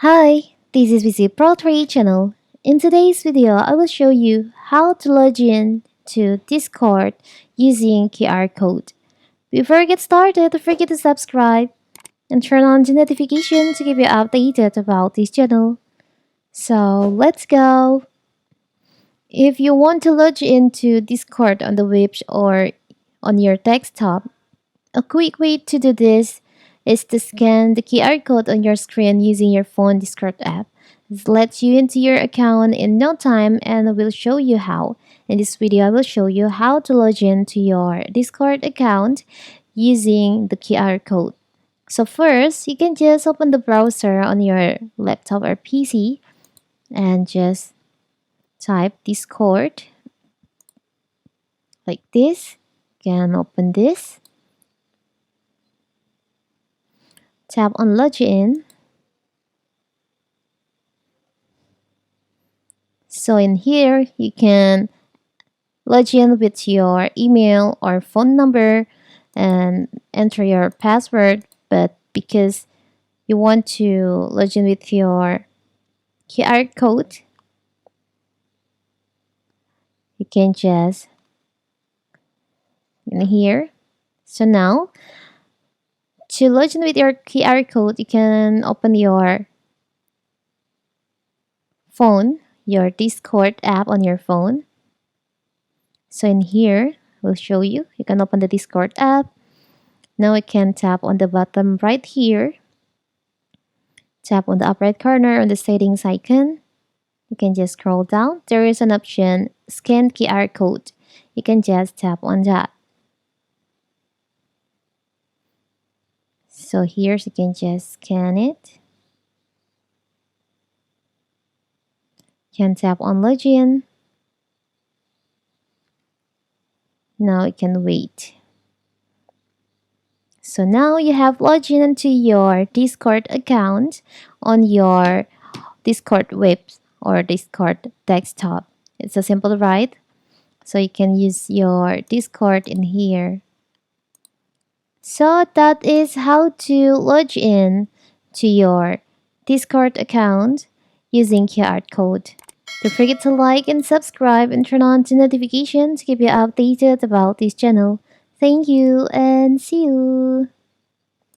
Hi, this is VC Pro 3 channel. In today's video, I will show you how to log in to Discord using QR code. Before we get started, don't forget to subscribe and turn on the notification to keep you updated about this channel. So let's go. If you want to log into Discord on the web or on your desktop, a quick way to do this is to scan the QR code on your screen using your phone Discord app. This lets you into your account in no time and I will show you how. In this video, I will show you how to log in to your Discord account using the QR code. So first, you can just open the browser on your laptop or PC and just type Discord like this. You can open this. Tap on login. So in here, you can log in with your email or phone number and enter your password. But because you want to log in with your QR code, you can just in here. So now, to log in with your QR code, you can open your phone, your Discord app on your phone. So in here, we'll show you. You can open the Discord app. Now you can tap on the bottom right here. Tap on the upper right corner on the settings icon. You can just scroll down. There is an option, scan QR code. You can just tap on that. So here you can just scan it. You can tap on login. Now you can wait. So now you have logged in into your Discord account on your Discord web or Discord desktop. It's a simple, right? So you can use your Discord in here. So that is how to log in to your Discord account using QR code. Don't forget to like and subscribe and turn on the notifications to keep you updated about this channel. Thank you and see you.